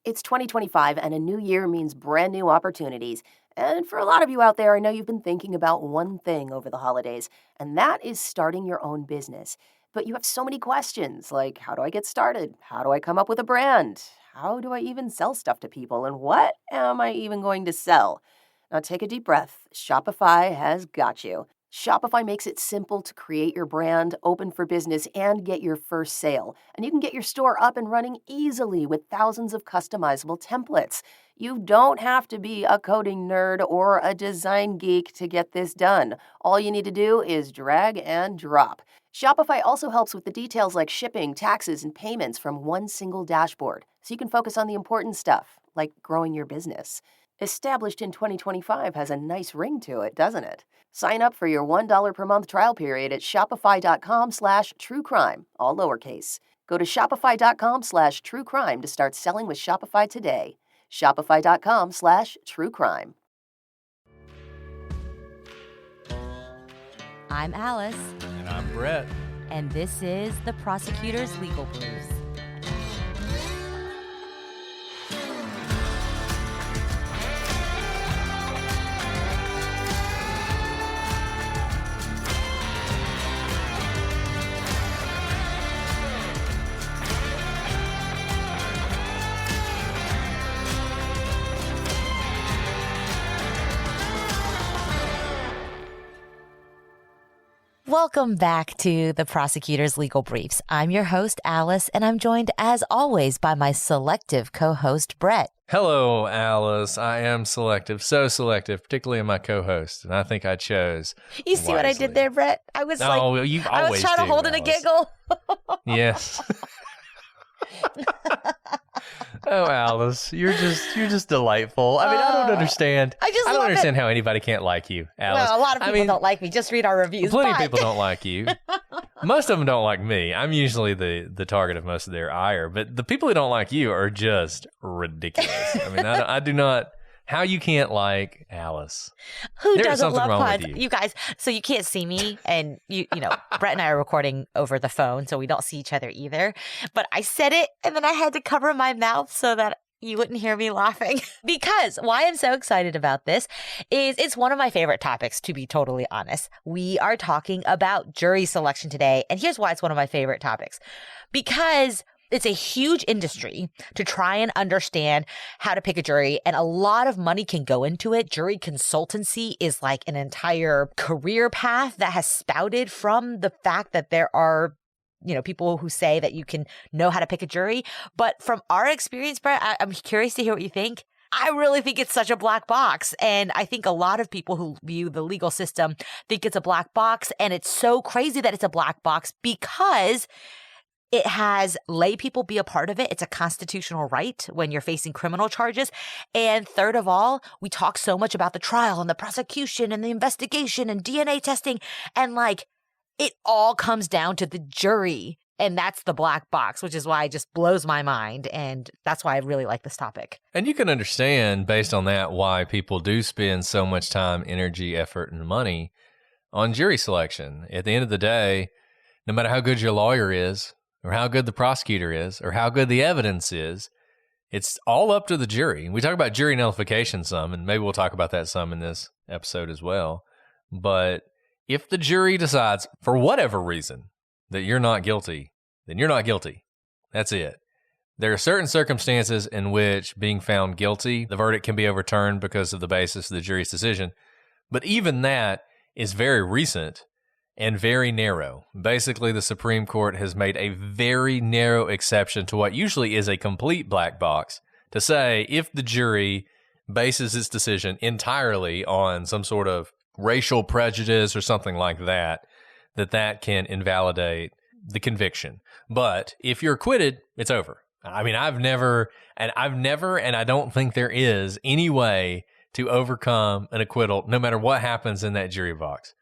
It's 2025 and a new year means brand new opportunities. And for a lot of you out there, I know you've been thinking about one thing over the holidays, and that is starting your own business. But you have so many questions like how do I get started? How do I come up with a brand? How do I even sell stuff to people? And what am I even going to sell? Now take a deep breath. Shopify has got you. Shopify makes it simple to create your brand, open for business, and get your first sale. And you can get your store up and running easily with thousands of customizable templates. You don't have to be a coding nerd or a design geek to get this done. All you need to do is drag and drop. Shopify also helps with the details like shipping, taxes, and payments from one single dashboard, so you can focus on the important stuff, like growing your business. Established in 2025 has a nice ring to it, doesn't it? Sign up for your $1 per month trial period at shopify.com/truecrime, all lowercase. Go to shopify.com/truecrime to start selling with Shopify today. Shopify.com/truecrime. I'm Alice. And I'm Brett. And this is The Prosecutor's Legal Briefs. Welcome back to The Prosecutor's Legal Briefs. I'm your host, Alice, and I'm joined, as always, by my selective co-host, Brett. Hello, Alice. I am selective, so selective, particularly in my co-host, and I think I chose You see what I did there, Brett? I was you always I was trying to hold in a giggle. Yes. Oh, Alice, you're just delightful. I mean, I don't understand. I don't understand how anybody can't like you, Alice. Well, a lot of people don't like me. Just read our reviews. Plenty of people don't like you. Most of them don't like me. I'm usually the target of most of their ire, but the people who don't like you are just ridiculous. I mean, I do not. How you can't like Alice? Who doesn't love pods? You guys, so you can't see me, and you know, Brett and I are recording over the phone, so we don't see each other either. But I said it, and then I had to cover my mouth so that you wouldn't hear me laughing. Because why I'm so excited about this is it's one of my favorite topics, to be totally honest. We are talking about jury selection today, and here's why it's one of my favorite topics. Because it's a huge industry to try and understand how to pick a jury, and a lot of money can go into it. Jury consultancy is like an entire career path that has spouted from the fact that there are, you know, people who say that you can know how to pick a jury. But from our experience, Brett, I'm curious to hear what you think. I really think it's such a black box. And I think a lot of people who view the legal system think it's a black box. And it's so crazy that it's a black box because it has lay people be a part of it. It's a constitutional right when you're facing criminal charges. And third of all, we talk so much about the trial and the prosecution and the investigation and DNA testing. And like, it all comes down to the jury. And that's the black box, which is why it just blows my mind. And that's why I really like this topic. And you can understand based on that why people do spend so much time, energy, effort, and money on jury selection. At the end of the day, no matter how good your lawyer is, or how good the prosecutor is, or how good the evidence is, it's all up to the jury. We talk about jury nullification some, and maybe we'll talk about that some in this episode as well. But if the jury decides, for whatever reason, that you're not guilty, then you're not guilty. That's it. There are certain circumstances in which being found guilty, the verdict can be overturned because of the basis of the jury's decision. But even that is very recent and very narrow. Basically, the Supreme Court has made a very narrow exception to what usually is a complete black box to say if the jury bases its decision entirely on some sort of racial prejudice or something like that, that can invalidate the conviction. But if you're acquitted, it's over. I mean, I've never, and I don't think there is any way to overcome an acquittal no matter what happens in that jury box.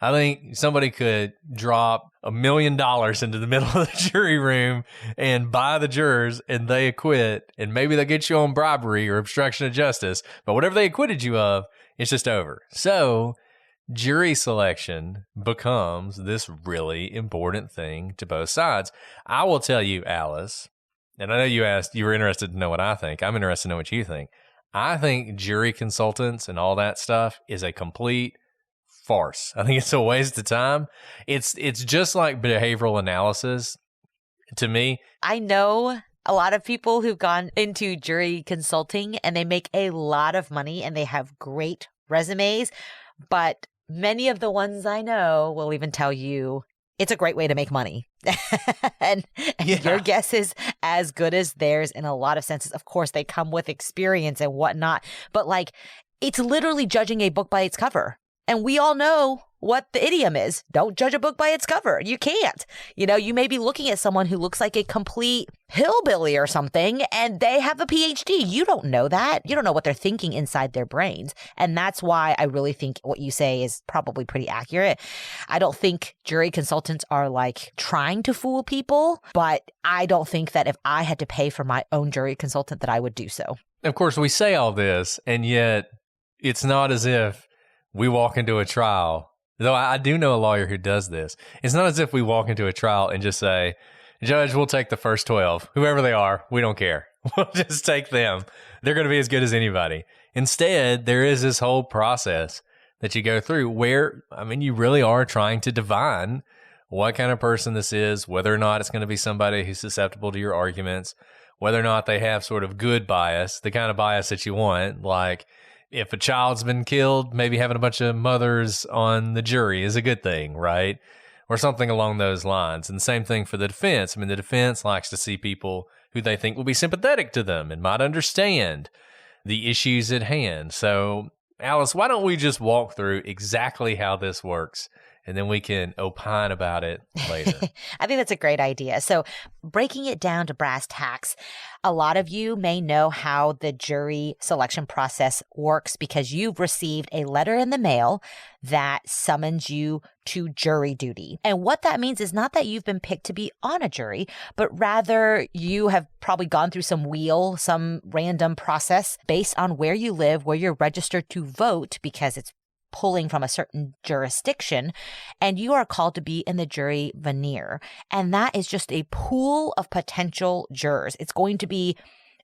I think somebody could drop $1 million into the middle of the jury room and buy the jurors and they acquit, and maybe they'll get you on bribery or obstruction of justice, but whatever they acquitted you of, it's just over. So jury selection becomes this really important thing to both sides. I will tell you, Alice, and I know you were interested to know what I think. I'm interested to know what you think. I think jury consultants and all that stuff is a complete farce. I think it's a waste of time. It's just like behavioral analysis to me. I know a lot of people who've gone into jury consulting and they make a lot of money and they have great resumes, but many of the ones I know will even tell you it's a great way to make money. and your guess is as good as theirs in a lot of senses. Of course, they come with experience and whatnot, but like it's literally judging a book by its cover. And we all know what the idiom is. Don't judge a book by its cover. You can't. You know, you may be looking at someone who looks like a complete hillbilly or something, and they have a PhD. You don't know that. You don't know what they're thinking inside their brains. And that's why I really think what you say is probably pretty accurate. I don't think jury consultants are like trying to fool people, but I don't think that if I had to pay for my own jury consultant that I would do so. Of course, we say all this, and yet it's not as if we walk into a trial, though I do know a lawyer who does this. It's not as if we walk into a trial and just say, Judge, we'll take the first 12. Whoever they are, we don't care. We'll just take them. They're going to be as good as anybody. Instead, there is this whole process that you go through where, I mean, you really are trying to divine what kind of person this is, whether or not it's going to be somebody who's susceptible to your arguments, whether or not they have sort of good bias, the kind of bias that you want, like if a child's been killed, maybe having a bunch of mothers on the jury is a good thing, right? Or something along those lines. And the same thing for the defense. I mean, the defense likes to see people who they think will be sympathetic to them and might understand the issues at hand. So, Alice, why don't we just walk through exactly how this works, and then we can opine about it later. I think that's a great idea. So breaking it down to brass tacks, a lot of you may know how the jury selection process works because you've received a letter in the mail that summons you to jury duty. And what that means is not that you've been picked to be on a jury, but rather you have probably gone through some random process based on where you live, where you're registered to vote, because it's pulling from a certain jurisdiction, and you are called to be in the jury veneer. And that is just a pool of potential jurors. It's going to be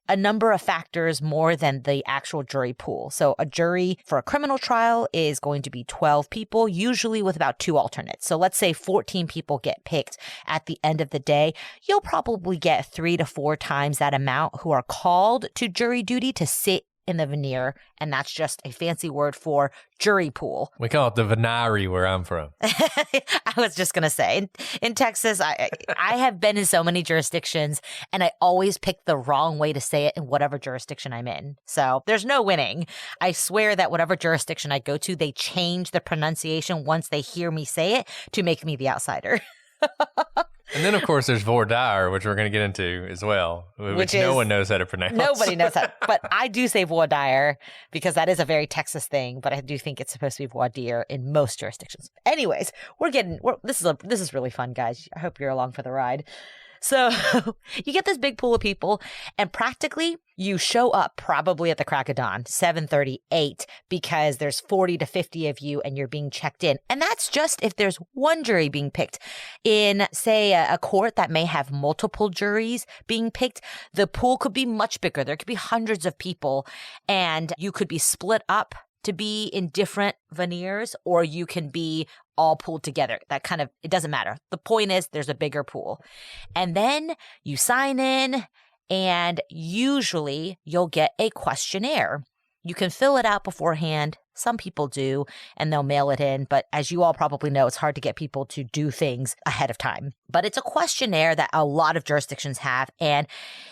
a number of factors more than the actual jury pool. So a jury for a criminal trial is going to be 12 people, usually with about 2 alternates. So let's say 14 people get picked at the end of the day. You'll probably get 3 to 4 times that amount who are called to jury duty to sit in the veneer, and that's just a fancy word for jury pool. We call it the venery where I'm from. I was just going to say, in Texas, I have been in so many jurisdictions, and I always pick the wrong way to say it in whatever jurisdiction I'm in. So there's no winning. I swear that whatever jurisdiction I go to, they change the pronunciation once they hear me say it to make me the outsider. And then, of course, there's voir dire, which we're going to get into as well, which no one knows how to pronounce. Nobody knows how. But I do say voir dire because that is a very Texas thing, but I do think it's supposed to be voir dire in most jurisdictions. Anyways, this is really fun, guys. I hope you're along for the ride. So you get this big pool of people, and practically you show up probably at the crack of dawn, 7:30, 8, because there's 40 to 50 of you and you're being checked in. And that's just if there's one jury being picked. In, say, a court that may have multiple juries being picked, the pool could be much bigger. There could be hundreds of people, and you could be split up to be in different veneers, or you can be all pooled together. It doesn't matter. The point is there's a bigger pool. And then you sign in, and usually you'll get a questionnaire. You can fill it out beforehand. Some people do, and they'll mail it in. But as you all probably know, it's hard to get people to do things ahead of time. But it's a questionnaire that a lot of jurisdictions have, and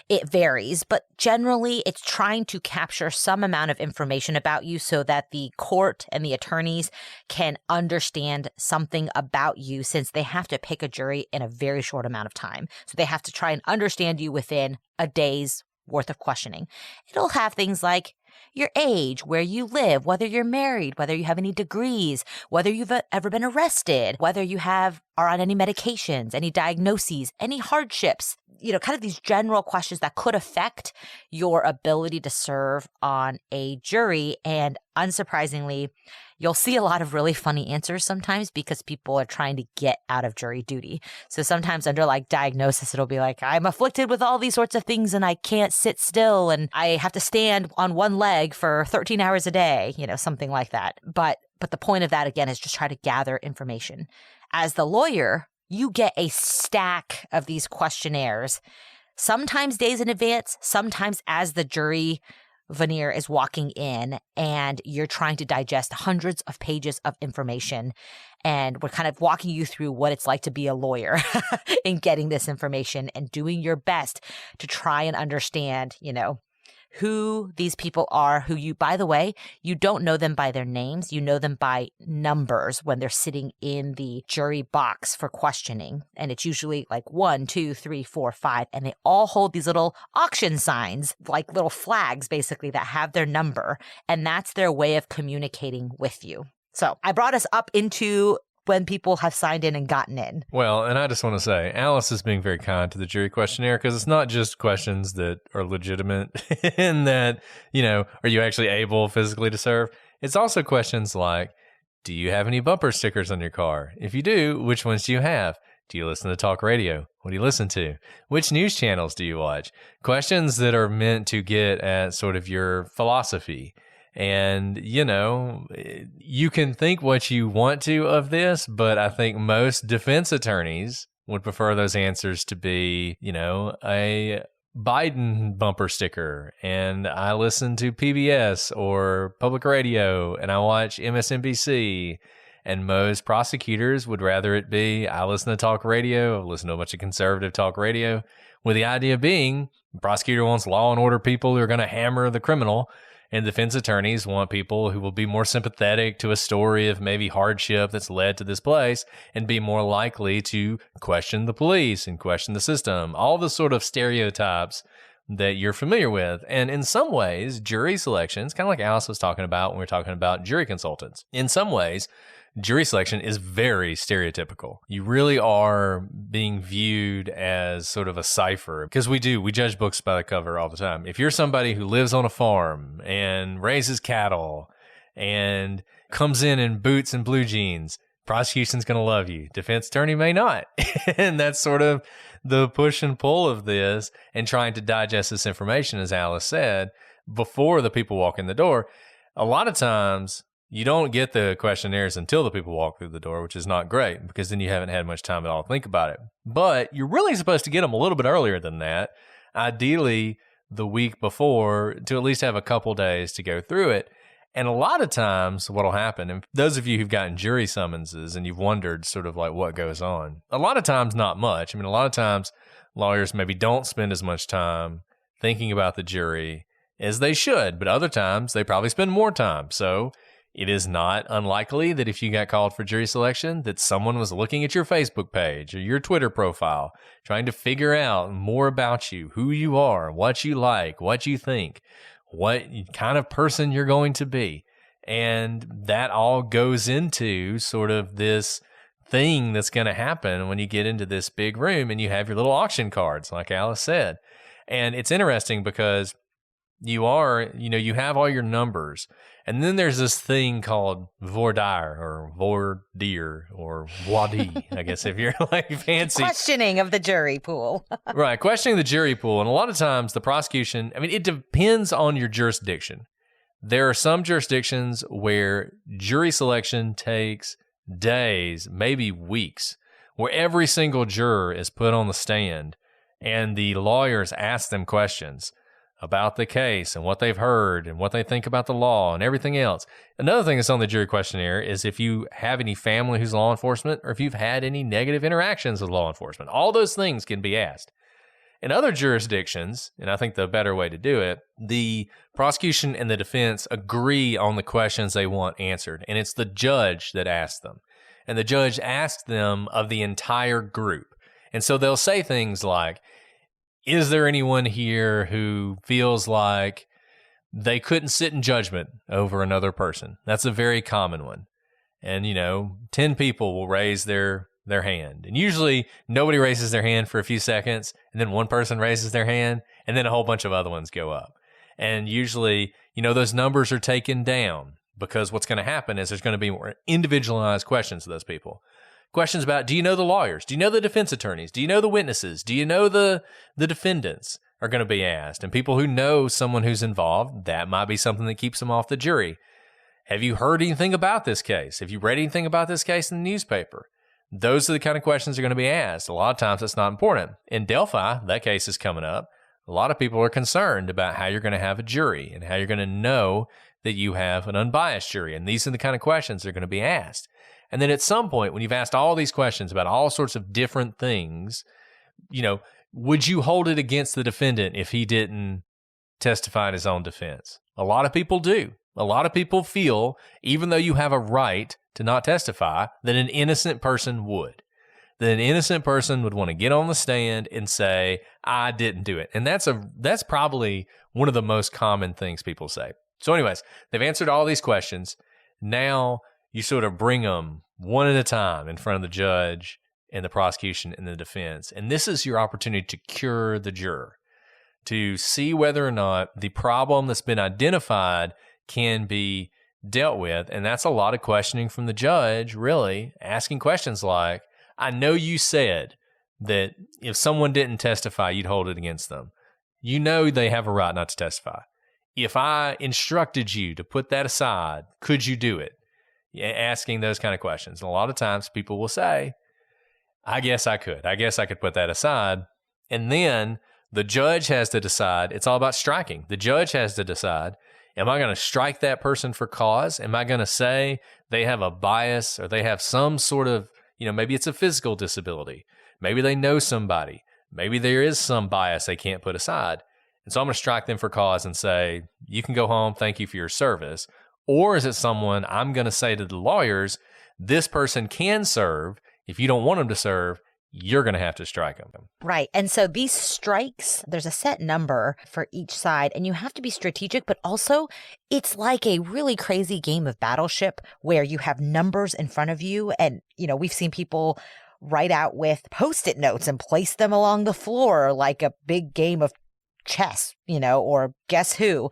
it varies. But generally, it's trying to capture some amount of information about you so that the court and the attorneys can understand something about you, since they have to pick a jury in a very short amount of time. So they have to try and understand you within a day's worth of questioning. It'll have things like your age, where you live, whether you're married, whether you have any degrees, whether you've ever been arrested, whether you are on any medications, any diagnoses, any hardships, kind of these general questions that could affect your ability to serve on a jury. And unsurprisingly, you'll see a lot of really funny answers sometimes because people are trying to get out of jury duty. So sometimes under like diagnosis, it'll be like, I'm afflicted with all these sorts of things and I can't sit still and I have to stand on one leg for 13 hours a day, something like that. But the point of that, again, is just try to gather information. As the lawyer, you get a stack of these questionnaires, sometimes days in advance, sometimes as the jury veneer is walking in, and you're trying to digest hundreds of pages of information. And we're kind of walking you through what it's like to be a lawyer in getting this information and doing your best to try and understand, who these people are, who you, by the way, you don't know them by their names. You know them by numbers when they're sitting in the jury box for questioning. And it's usually like 1, 2, 3, 4, 5. And they all hold these little auction signs, like little flags, basically, that have their number. And that's their way of communicating with you. So I brought us up into when people have signed in and gotten in. Well, and I just want to say, Alice is being very kind to the jury questionnaire because it's not just questions that are legitimate in that, are you actually able physically to serve? It's also questions like, do you have any bumper stickers on your car? If you do, which ones do you have? Do you listen to talk radio? What do you listen to? Which news channels do you watch? Questions that are meant to get at sort of your philosophy. And, you can think what you want to of this, but I think most defense attorneys would prefer those answers to be, a Biden bumper sticker. And I listen to PBS or public radio and I watch MSNBC. And most prosecutors would rather it be, I listen to talk radio, I listen to a bunch of conservative talk radio, with the idea being the prosecutor wants law and order people who are going to hammer the criminal. And defense attorneys want people who will be more sympathetic to a story of maybe hardship that's led to this place and be more likely to question the police and question the system. All the sort of stereotypes that you're familiar with. And in some ways, jury selections, kind of like Alice was talking about when we were talking about jury consultants, in some ways, jury selection is very stereotypical. You really are being viewed as sort of a cipher because we judge books by the cover all the time. If you're somebody who lives on a farm and raises cattle and comes in boots and blue jeans, prosecution's going to love you. Defense attorney may not. And that's sort of the push and pull of this and trying to digest this information, as Alice said, before the people walk in the door. A lot of times, you don't get the questionnaires until the people walk through the door, which is not great because then you haven't had much time at all to think about it. But you're really supposed to get them a little bit earlier than that, ideally the week before, to at least have a couple days to go through it. And a lot of times what will happen, and those of you who've gotten jury summonses and you've wondered sort of like what goes on, a lot of times not much. I mean, a lot of times lawyers maybe don't spend as much time thinking about the jury as they should, but other times they probably spend more time. So it is not unlikely that if you got called for jury selection, that someone was looking at your Facebook page or your Twitter profile, trying to figure out more about you, who you are, what you like, what you think, what kind of person you're going to be. And that all goes into sort of this thing that's going to happen when you get into this big room and you have your little auction cards, like Alice said. And it's interesting because you have all your numbers. And then there's this thing called voir dire or voir dire or voir dire, I guess, if you're like fancy. Questioning of the jury pool. Right, questioning the jury pool. And a lot of times the prosecution, it depends on your jurisdiction. There are some jurisdictions where jury selection takes days, maybe weeks, where every single juror is put on the stand and the lawyers ask them questions about the case and what they've heard and what they think about the law and everything else. Another thing that's on the jury questionnaire is if you have any family who's law enforcement or if you've had any negative interactions with law enforcement. All those things can be asked. In other jurisdictions, and I think the better way to do it, the prosecution and the defense agree on the questions they want answered, and it's the judge that asks them. And the judge asks them of the entire group. And so they'll say things like, is there anyone here who feels like they couldn't sit in judgment over another person. That's a very common one. And, 10 people will raise their hand. And usually nobody raises their hand for a few seconds, and then one person raises their hand, and then a whole bunch of other ones go up. And usually, those numbers are taken down because what's going to happen is there's going to be more individualized questions to those people. Questions about, do you know the lawyers? Do you know the defense attorneys? Do you know the witnesses? Do you know the defendants are going to be asked? And people who know someone who's involved, that might be something that keeps them off the jury. Have you heard anything about this case? Have you read anything about this case in the newspaper? Those are the kind of questions that are going to be asked. A lot of times it's not important. In Delphi, that case is coming up. A lot of people are concerned about how you're going to have a jury and how you're going to know that you have an unbiased jury. And these are the kind of questions that are going to be asked. And then at some point, when you've asked all these questions about all sorts of different things, would you hold it against the defendant if he didn't testify in his own defense? A lot of people do. A lot of people feel, even though you have a right to not testify, that an innocent person would. That an innocent person would want to get on the stand and say, I didn't do it. And that's probably one of the most common things people say. So anyways, they've answered all these questions. Now you sort of bring them one at a time in front of the judge and the prosecution and the defense. And this is your opportunity to cure the juror, to see whether or not the problem that's been identified can be dealt with. And that's a lot of questioning from the judge, really, asking questions like, I know you said that if someone didn't testify, you'd hold it against them. You know they have a right not to testify. If I instructed you to put that aside, could you do it? Asking those kind of questions. And a lot of times people will say, I guess I could. I guess I could put that aside. And then the judge has to decide. It's all about striking. The judge has to decide, am I going to strike that person for cause? Am I going to say they have a bias or they have some sort of, maybe it's a physical disability. Maybe they know somebody. Maybe there is some bias they can't put aside. And so I'm going to strike them for cause and say, you can go home. Thank you for your service. Or is it someone I'm going to say to the lawyers, this person can serve. If you don't want them to serve, you're going to have to strike them. Right. And so these strikes, there's a set number for each side, and you have to be strategic, but also it's like a really crazy game of Battleship where you have numbers in front of you. And, we've seen people write out with Post-it notes and place them along the floor like a big game of chess, or guess who.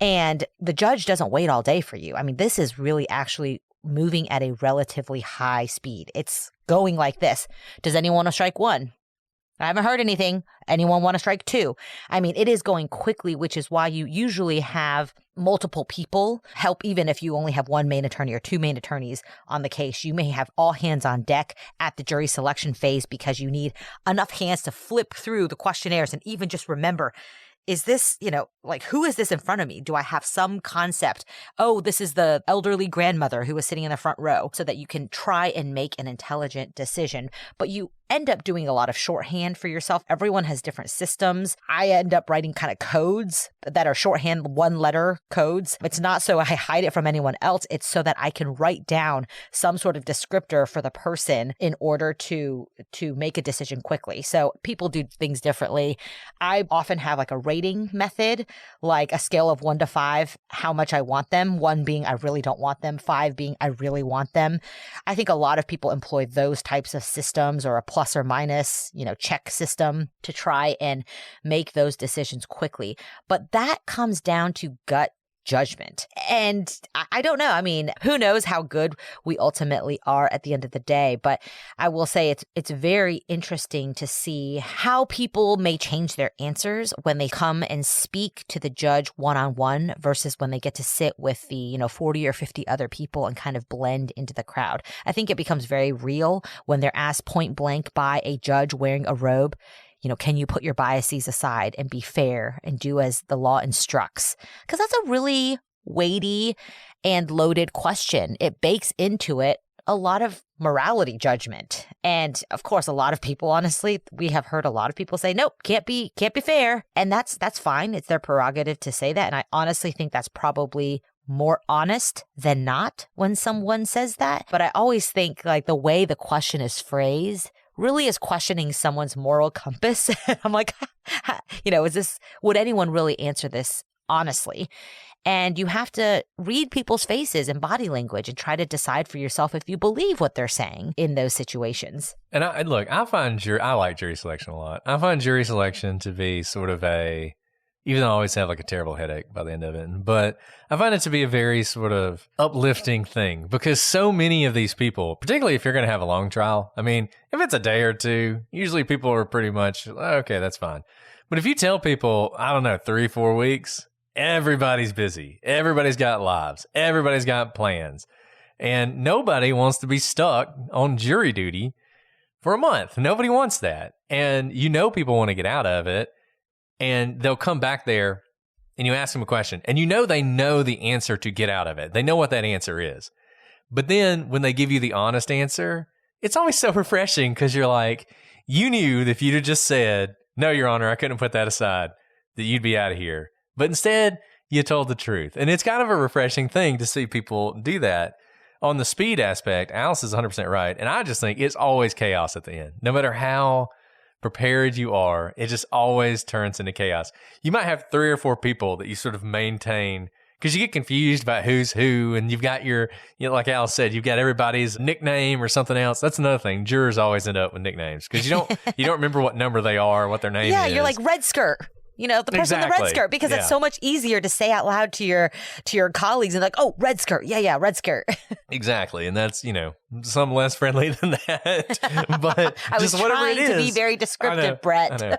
And the judge doesn't wait all day for you. I mean, this is really actually moving at a relatively high speed. It's going like this. Does anyone want to strike one? I haven't heard anything. Anyone want to strike two? I mean, it is going quickly, which is why you usually have multiple people help. Even if you only have one main attorney or two main attorneys on the case, you may have all hands on deck at the jury selection phase because you need enough hands to flip through the questionnaires and even just remember, is this, who is this in front of me? Do I have some concept? Oh, this is the elderly grandmother who was sitting in the front row, so that you can try and make an intelligent decision. But you end up doing a lot of shorthand for yourself. Everyone has different systems. I end up writing kind of codes that are shorthand, one letter codes. It's not so I hide it from anyone else. It's so that I can write down some sort of descriptor for the person in order to make a decision quickly. So people do things differently. I often have like a rating method, like a scale of 1 to 5, how much I want them. 1 being I really don't want them. 5 being I really want them. I think a lot of people employ those types of systems, or a plus or minus, check system, to try and make those decisions quickly. But that comes down to gut judgment. And I don't know. I mean, who knows how good we ultimately are at the end of the day. But I will say it's very interesting to see how people may change their answers when they come and speak to the judge one-on-one versus when they get to sit with the, 40 or 50 other people and kind of blend into the crowd. I think it becomes very real when they're asked point blank by a judge wearing a robe, can you put your biases aside and be fair and do as the law instructs? Because that's a really weighty and loaded question. It bakes into it a lot of morality judgment. And of course, a lot of people, honestly, we have heard a lot of people say, nope, can't be fair. And that's fine. It's their prerogative to say that. And I honestly think that's probably more honest than not when someone says that. But I always think like the way the question is phrased really is questioning someone's moral compass. I'm like, would anyone really answer this honestly. And you have to read people's faces and body language and try to decide for yourself if you believe what they're saying in those situations. And I like jury selection a lot. I find jury selection to be sort of even though I always have like a terrible headache by the end of it, but I find it to be a very sort of uplifting thing because so many of these people, particularly if you're going to have a long trial, I mean, if it's a day or two, usually people are pretty much, okay, that's fine. But if you tell people, I don't know, 3-4 weeks, everybody's busy. Everybody's got lives. Everybody's got plans. And nobody wants to be stuck on jury duty for a month. Nobody wants that. And people want to get out of it. And they'll come back there and you ask them a question. And they know the answer to get out of it. They know what that answer is. But then when they give you the honest answer, it's always so refreshing because you're like, you knew that if you'd have just said, no, Your Honor, I couldn't put that aside, that you'd be out of here. But instead, you told the truth. And it's kind of a refreshing thing to see people do that. On the speed aspect, Alice is 100% right. And I just think it's always chaos at the end. No matter how prepared you are, it just always turns into chaos. You might have 3 or 4 people that you sort of maintain because you get confused about who's who. And you've got like Alice said, you've got everybody's nickname or something else. That's another thing. Jurors always end up with nicknames because you don't remember what number they are, what their name is. Yeah, you're like Red Skirt. The person in the red skirt, because it's so much easier to say out loud to your colleagues and like, oh, red skirt. Yeah, red skirt. Exactly. And that's, some less friendly than that. But I was just whatever it is. trying to be very descriptive, Brett. I know.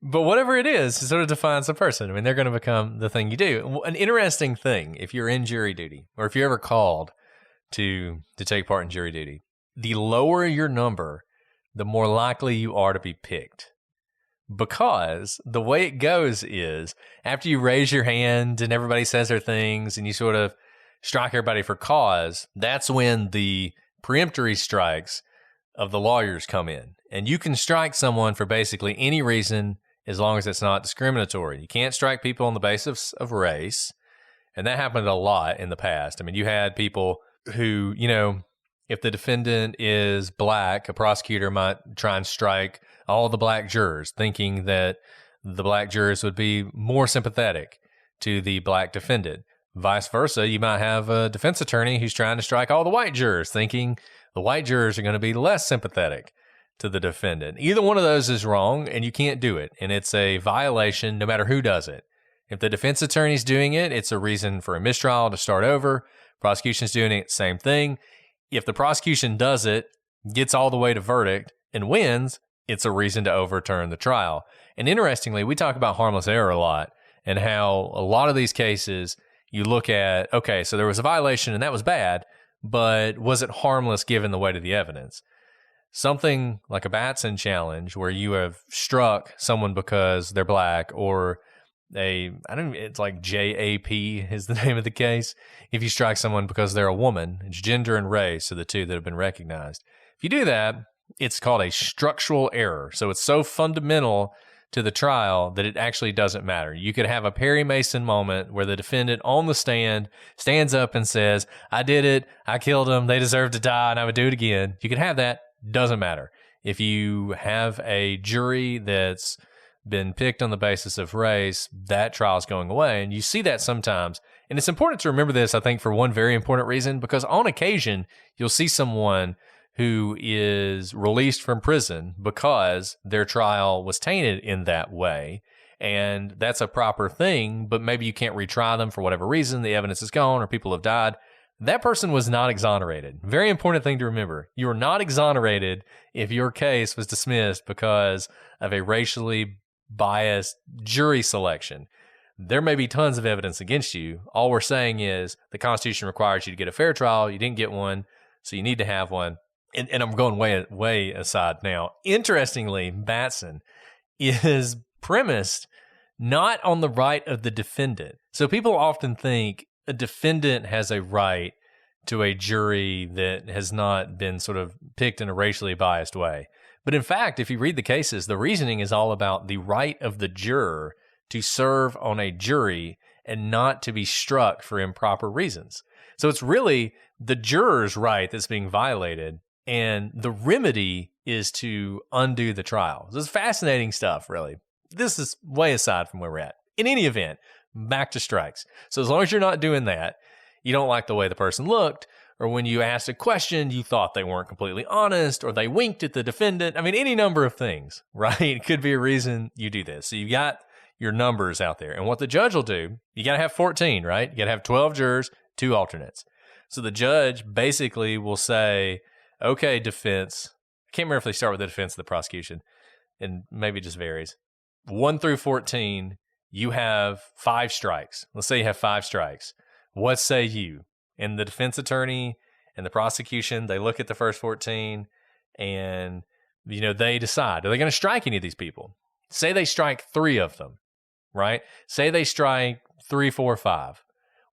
But whatever it is, it sort of defines the person. I mean, they're going to become the thing you do. An interesting thing, if you're in jury duty or if you're ever called to take part in jury duty, the lower your number, the more likely you are to be picked. Because the way it goes is after you raise your hand and everybody says their things and you sort of strike everybody for cause, that's when the preemptory strikes of the lawyers come in. And you can strike someone for basically any reason as long as it's not discriminatory. You can't strike people on the basis of race. And that happened a lot in the past. I mean, you had people who, if the defendant is black, a prosecutor might try and strike all the black jurors, thinking that the black jurors would be more sympathetic to the black defendant. Vice versa, you might have a defense attorney who's trying to strike all the white jurors, thinking the white jurors are going to be less sympathetic to the defendant. Either one of those is wrong, and you can't do it. And it's a violation no matter who does it. If the defense attorney's doing it, it's a reason for a mistrial to start over. Prosecution's doing it, same thing. If the prosecution does it, gets all the way to verdict, and wins, it's a reason to overturn the trial. And interestingly, we talk about harmless error a lot and how a lot of these cases you look at, okay, so there was a violation and that was bad, but was it harmless given the weight of the evidence? Something like a Batson challenge where you have struck someone because they're black or it's like JAP is the name of the case. If you strike someone because they're a woman, it's gender and race are the two that have been recognized. If you do that, it's called a structural error. So it's so fundamental to the trial that it actually doesn't matter. You could have a Perry Mason moment where the defendant on the stand stands up and says, I did it, I killed them, they deserve to die, and I would do it again. You could have that, doesn't matter. If you have a jury that's been picked on the basis of race, that trial is going away. And you see that sometimes. And it's important to remember this, I think, for one very important reason, because on occasion, you'll see someone who is released from prison because their trial was tainted in that way. And that's a proper thing, but maybe you can't retry them for whatever reason. The evidence is gone or people have died. That person was not exonerated. Very important thing to remember. You are not exonerated if your case was dismissed because of a racially biased jury selection. There may be tons of evidence against you. All we're saying is the Constitution requires you to get a fair trial. You didn't get one, so you need to have one. And I'm going way aside now. Interestingly, Batson is premised not on the right of the defendant. So people often think a defendant has a right to a jury that has not been sort of picked in a racially biased way. But in fact, if you read the cases, the reasoning is all about the right of the juror to serve on a jury and not to be struck for improper reasons. So it's really the juror's right that's being violated. And the remedy is to undo the trial. This is fascinating stuff, really. This is way aside from where we're at. In any event, back to strikes. So as long as you're not doing that, you don't like the way the person looked, or when you asked a question, you thought they weren't completely honest, or they winked at the defendant. I mean, any number of things, right? It could be a reason you do this. So you got your numbers out there. And what the judge will do, you got to have 14, right? You got to have 12 jurors, 2 alternates. So the judge basically will say, okay, defense. I can't remember if they start with the defense or the prosecution, and maybe it just varies. 1 through 14, you have 5 strikes. Let's say you have 5 strikes. What say you? And the defense attorney and the prosecution, they look at the first 14 and, they decide, are they going to strike any of these people? Say they strike 3 of them, right? Say they strike 3, 4, 5.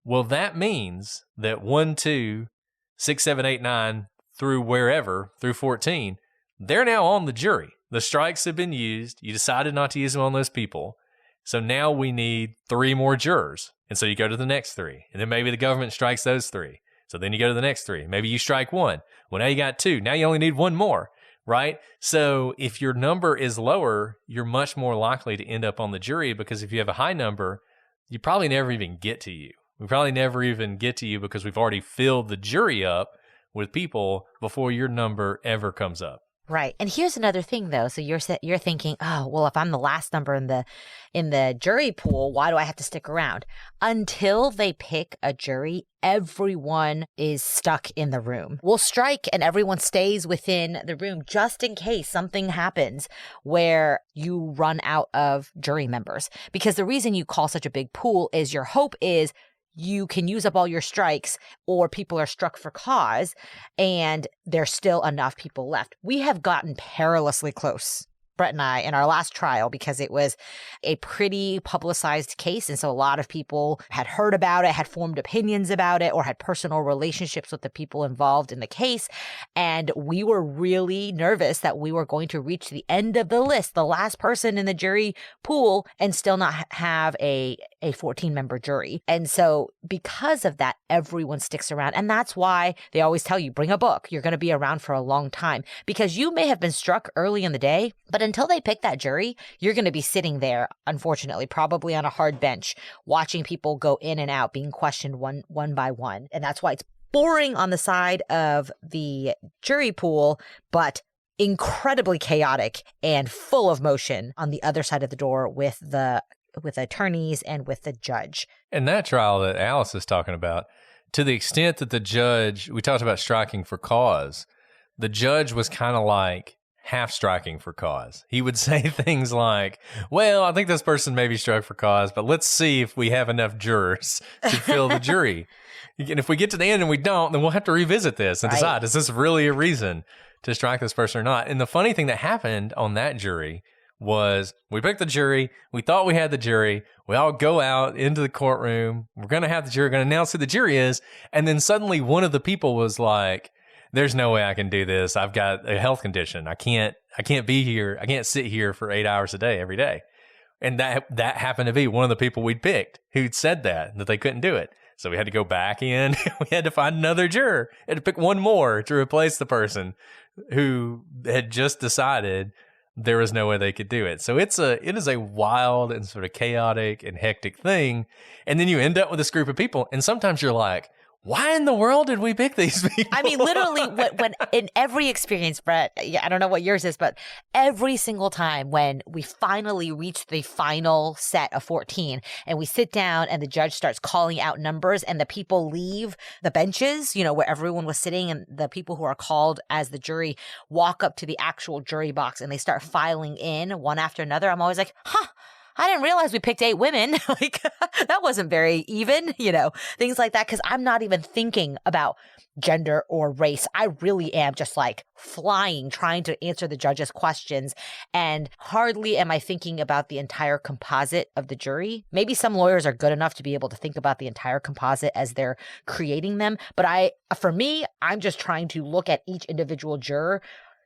Well, that means that 1, 2, 6, 7, 8, 9 through wherever, through 14, they're now on the jury. The strikes have been used. You decided not to use them on those people. So now we need 3 more jurors. And so you go to the next 3. And then maybe the government strikes those 3. So then you go to the next 3. Maybe you strike 1. Well, now you got 2. Now you only need 1 more, right? So if your number is lower, you're much more likely to end up on the jury, because if you have a high number, you probably never even get to you. We probably never even get to you because we've already filled the jury up with people before your number ever comes up. Right. And here's another thing, though. So you're thinking, oh, well, if I'm the last number in the jury pool, why do I have to stick around? Until they pick a jury, everyone is stuck in the room. We'll strike and everyone stays within the room just in case something happens where you run out of jury members. Because the reason you call such a big pool is your hope is you can use up all your strikes, or people are struck for cause and there's still enough people left. We have gotten perilously close, Brett and I, in our last trial, because it was a pretty publicized case. And so a lot of people had heard about it, had formed opinions about it, or had personal relationships with the people involved in the case. And we were really nervous that we were going to reach the end of the list, the last person in the jury pool, and still not have a 14-member jury. And so because of that, everyone sticks around. And that's why they always tell you, bring a book. You're going to be around for a long time, because you may have been struck early in the day, but until they pick that jury, you're going to be sitting there, unfortunately, probably on a hard bench, watching people go in and out, being questioned one by one. And that's why it's boring on the side of the jury pool, but incredibly chaotic and full of motion on the other side of the door with attorneys and with the judge. And that trial that Alice is talking about, to the extent that the judge, we talked about striking for cause, the judge was kind of like half striking for cause. He would say things like, well, I think this person may be struck for cause, but let's see if we have enough jurors to fill the jury. And if we get to the end and we don't, then we'll have to revisit this and decide, is this really a reason to strike this person or not? And the funny thing that happened on that jury was we picked the jury. We thought we had the jury. We all go out into the courtroom. We're going to have the jury. We're going to announce who the jury is. And then suddenly one of the people was like, there's no way I can do this. I've got a health condition. I can't be here. I can't sit here for 8 hours a day every day. And that happened to be one of the people we'd picked who'd said that they couldn't do it. So we had to go back in. We had to find another juror. We had to pick one more to replace the person who had just decided there was no way they could do it. So it is a wild and sort of chaotic and hectic thing. And then you end up with this group of people, and sometimes you're like, why in the world did we pick these people? I mean, literally, when in every experience, Brett, I don't know what yours is, but every single time when we finally reach the final set of 14 and we sit down and the judge starts calling out numbers and the people leave the benches, where everyone was sitting, and the people who are called as the jury walk up to the actual jury box and they start filing in one after another, I'm always like, I didn't realize we picked 8 women. Like, that wasn't very even, things like that. Because I'm not even thinking about gender or race. I really am just like flying, trying to answer the judge's questions. And hardly am I thinking about the entire composite of the jury. Maybe some lawyers are good enough to be able to think about the entire composite as they're creating them. But for me, I'm just trying to look at each individual juror.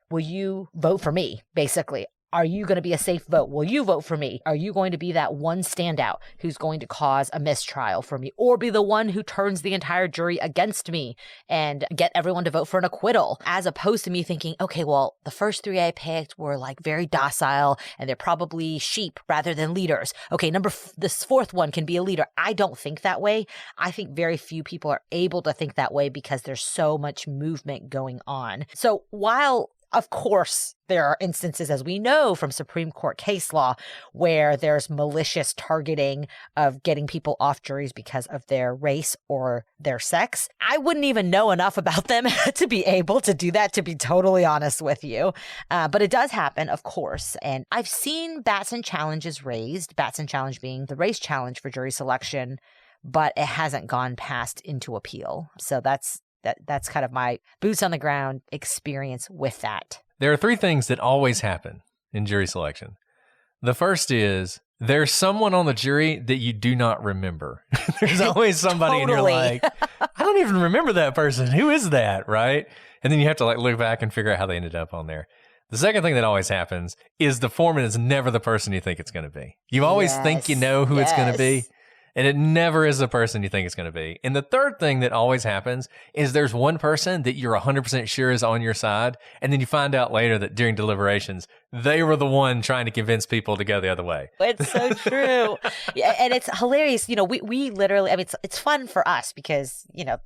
Will you vote for me, basically? Are you going to be a safe vote? Will you vote for me? Are you going to be that one standout who's going to cause a mistrial for me, or be the one who turns the entire jury against me and get everyone to vote for an acquittal? As opposed to me thinking, okay, well, the first 3 I picked were like very docile and they're probably sheep rather than leaders. Okay, this fourth one can be a leader. I don't think that way. I think very few people are able to think that way because there's so much movement going on. So while of course, there are instances, as we know from Supreme Court case law, where there's malicious targeting of getting people off juries because of their race or their sex. I wouldn't even know enough about them to be able to do that, to be totally honest with you. But it does happen, of course. And I've seen Batson challenges raised, Batson challenge being the race challenge for jury selection, but it hasn't gone past into appeal. So that's kind of my boots on the ground experience with that. There are 3 things that always happen in jury selection. The first is there's someone on the jury that you do not remember. There's always somebody and you're like, I don't even remember that person. Who is that? Right? And then you have to like look back and figure out how they ended up on there. The second thing that always happens is the foreman is never the person you think it's going to be. You always think you know who it's going to be. And it never is the person you think it's going to be. And the third thing that always happens is there's one person that you're 100% sure is on your side. And then you find out later that during deliberations, they were the one trying to convince people to go the other way. It's so true. Yeah, and it's hilarious. You know, we literally, I mean, it's fun for us because, you know,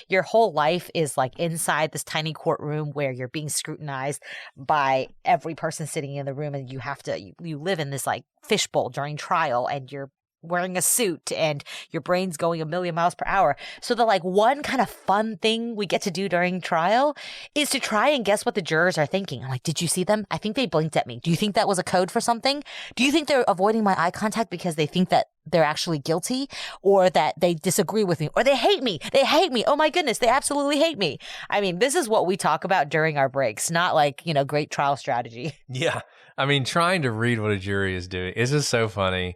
your whole life is like inside this tiny courtroom where you're being scrutinized by every person sitting in the room. And you live in this like fishbowl during trial and you're wearing a suit and your brain's going 1,000,000 miles per hour. So the like one kind of fun thing we get to do during trial is to try and guess what the jurors are thinking. I'm like, did you see them? I think they blinked at me. Do you think that was a code for something? Do you think they're avoiding my eye contact because they think that they're actually guilty or that they disagree with me or they hate me? They hate me. Oh my goodness. They absolutely hate me. I mean, this is what we talk about during our breaks, not like, you know, great trial strategy. Yeah. I mean, trying to read what a jury is doing is just so funny.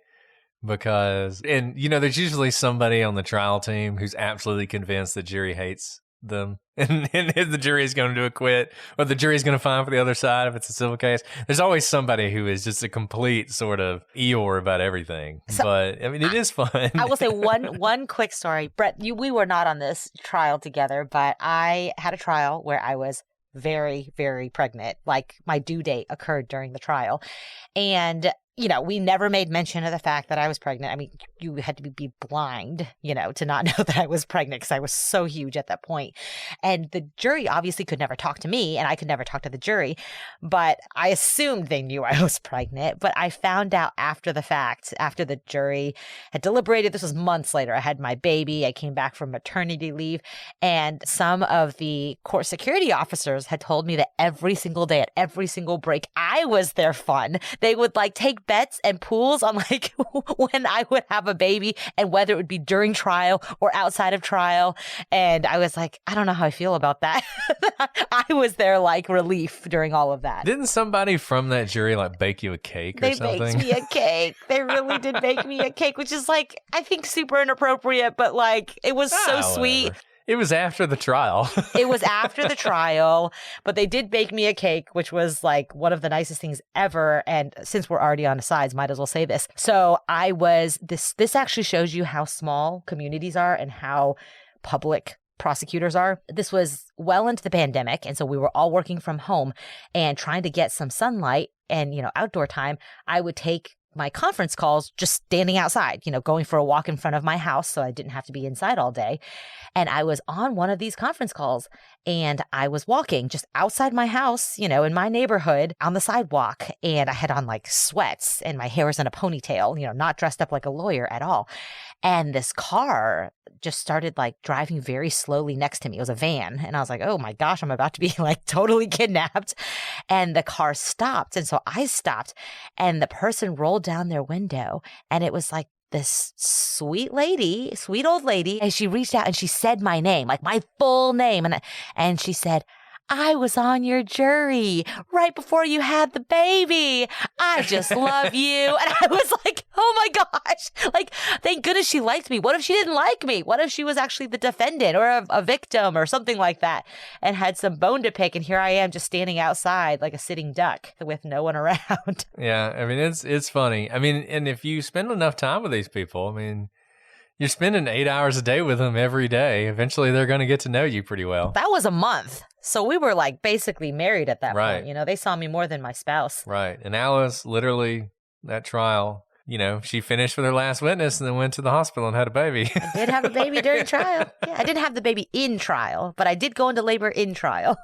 Because, and you know, there's usually somebody on the trial team who's absolutely convinced the jury hates them and the jury is going to acquit or the jury is going to find for the other side if it's a civil case. There's always somebody who is just a complete sort of Eeyore about everything. So, but I mean, it is fun. I will say one quick story. Brett, we were not on this trial together, but I had a trial where I was very, very pregnant. Like my due date occurred during the trial. And you know, we never made mention of the fact that I was pregnant. I mean, you had to be blind, you know, to not know that I was pregnant because I was so huge at that point. And the jury obviously could never talk to me and I could never talk to the jury, but I assumed they knew I was pregnant. But I found out after the fact, after the jury had deliberated, this was months later, I had my baby, I came back from maternity leave, and some of the court security officers had told me that every single day at every single break, I was their fun. They would like take bets and pools on like when I would have a baby and whether it would be during trial or outside of trial. And I was like, I don't know how I feel about that. I was their like relief during all of that. Didn't somebody from that jury like bake you a cake or something? They baked me a cake. They really did bake me a cake, which is like, I think super inappropriate, but like it was so sweet. It was after the trial. It was after the trial, but they did bake me a cake, which was like one of the nicest things ever. And since we're already on the sides, might as well say this. So I was, this actually shows you how small communities are and how public prosecutors are. This was well into the pandemic. And so we were all working from home and trying to get some sunlight and, you know, outdoor time. I would take my conference calls just standing outside, you know, going for a walk in front of my house so I didn't have to be inside all day. And I was on one of these conference calls and I was walking just outside my house, you know, in my neighborhood on the sidewalk. And I had on like sweats and my hair was in a ponytail, you know, not dressed up like a lawyer at all. And this car just started like driving very slowly next to me. It was a van. And I was like, oh my gosh, I'm about to be like totally kidnapped. And the car stopped. And so I stopped and the person rolled down their window and it was like this sweet lady, sweet old lady. And she reached out and she said my name, like my full name. And she said, I was on your jury right before you had the baby. I just love you. And I was like, oh my gosh. Like, thank goodness she liked me. What if she didn't like me? What if she was actually the defendant or a victim or something like that and had some bone to pick? And here I am just standing outside like a sitting duck with no one around. Yeah, I mean, it's funny. I mean, and if you spend enough time with these people, I mean, you're spending 8 hours a day with them every day. Eventually, they're going to get to know you pretty well. That was a month. So we were like basically married at that Right. point. You know, they saw me more than my spouse. Right. And Alice, literally, that trial, you know, she finished with her last witness and then went to the hospital and had a baby. I did have a baby during trial. Yeah, I didn't have the baby in trial, but I did go into labor in trial.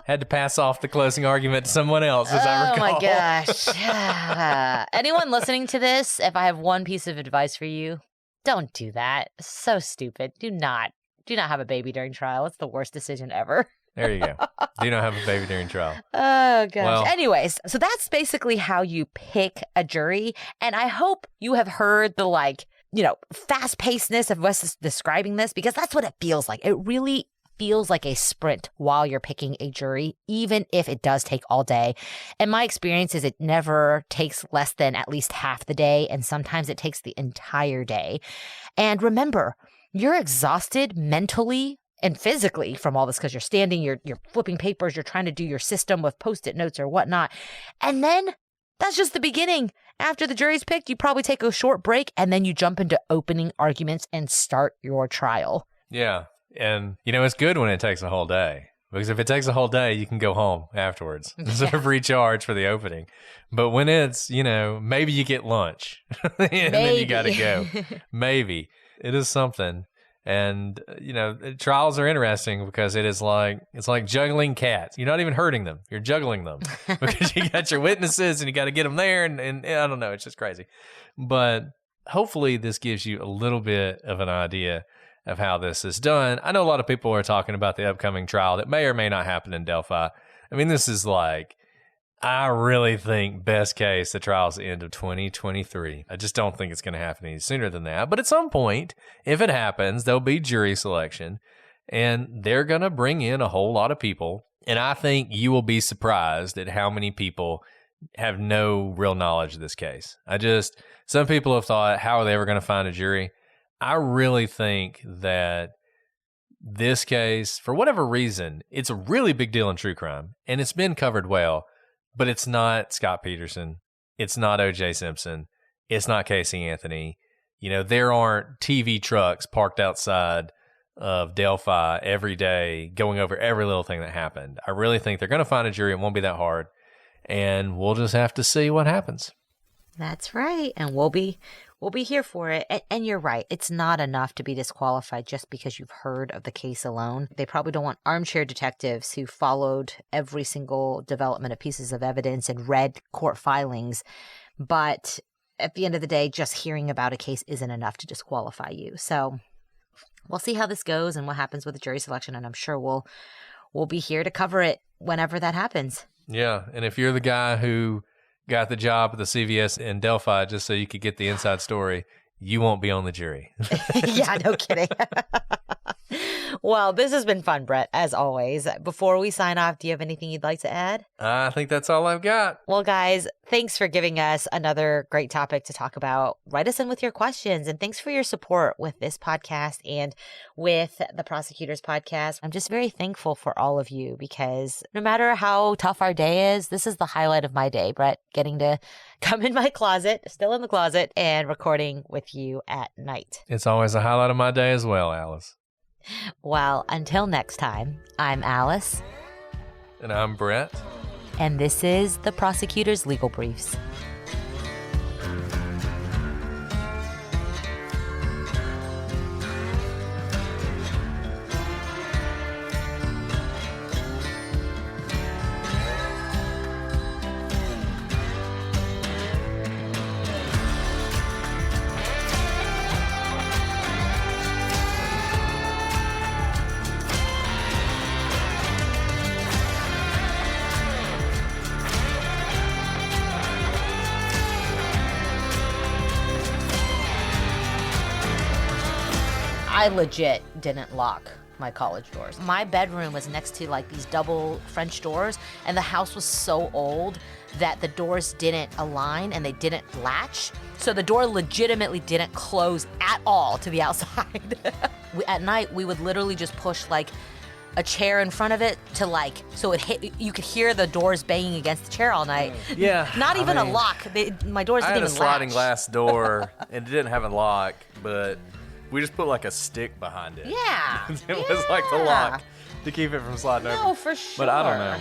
Had to pass off the closing argument to someone else, as I recall. Oh my gosh. Anyone listening to this, if I have one piece of advice for you, don't do that. So stupid. Do not have a baby during trial. It's the worst decision ever. There you go. Do not have a baby during trial. Oh, gosh. Well, anyways, so that's basically how you pick a jury. And I hope you have heard the, like, you know, fast-pacedness of Wes describing this, because that's what it feels like. It really feels like a sprint while you're picking a jury, even if it does take all day. And my experience is it never takes less than at least half the day, and sometimes it takes the entire day. And remember, you're exhausted mentally and physically from all this because you're standing, you're flipping papers, you're trying to do your system with Post-it notes or whatnot. And then that's just the beginning. After the jury's picked, you probably take a short break and then you jump into opening arguments and start your trial. Yeah. And, you know, it's good when it takes a whole day, because if it takes a whole day, you can go home afterwards and sort of recharge for the opening. But when it's, you know, maybe you get lunch and then you got to go. Maybe. It is something. And, you know, trials are interesting because it's like juggling cats. You're not even hurting them. You're juggling them because you got your witnesses and you got to get them there. And I don't know. It's just crazy. But hopefully this gives you a little bit of an idea of how this is done. I know a lot of people are talking about the upcoming trial that may or may not happen in Delphi. I mean, this is like, I really think best case, the trial's the end of 2023. I just don't think it's going to happen any sooner than that. But at some point, if it happens, there'll be jury selection and they're going to bring in a whole lot of people. And I think you will be surprised at how many people have no real knowledge of this case. Some people have thought, how are they ever going to find a jury? I really think that this case, for whatever reason, it's a really big deal in true crime, and it's been covered well, but it's not Scott Peterson. It's not O.J. Simpson. It's not Casey Anthony. You know, there aren't TV trucks parked outside of Delphi every day going over every little thing that happened. I really think they're going to find a jury. It won't be that hard, and we'll just have to see what happens. That's right, and we'll be here for it. And you're right. It's not enough to be disqualified just because you've heard of the case alone. They probably don't want armchair detectives who followed every single development of pieces of evidence and read court filings. But at the end of the day, just hearing about a case isn't enough to disqualify you. So we'll see how this goes and what happens with the jury selection. And I'm sure we'll be here to cover it whenever that happens. Yeah. And if you're the guy who got the job at the CVS in Delphi just so you could get the inside story, you won't be on the jury. Yeah, no kidding. Well, this has been fun, Brett, as always. Before we sign off, do you have anything you'd like to add? I think that's all I've got. Well, guys, thanks for giving us another great topic to talk about. Write us in with your questions, and thanks for your support with this podcast and with the Prosecutors Podcast. I'm just very thankful for all of you because no matter how tough our day is, this is the highlight of my day, Brett, getting to come in my closet, still in the closet, and recording with you at night. It's always a highlight of my day as well, Alice. Well, until next time, I'm Alice. And I'm Brett. And this is the Prosecutors Legal Briefs. I legit didn't lock my college doors. My bedroom was next to like these double French doors, and the house was so old that the doors didn't align and they didn't latch. So the door legitimately didn't close at all to the outside. At night, we would literally just push like a chair in front of it to like, so it hit, you could hear the doors banging against the chair all night. Yeah. Not even a lock. My doors didn't even latch. I had a sliding glass door and it didn't have a lock, but we just put like a stick behind it. Yeah. It was like the lock to keep it from sliding over. No, for sure. But I don't know.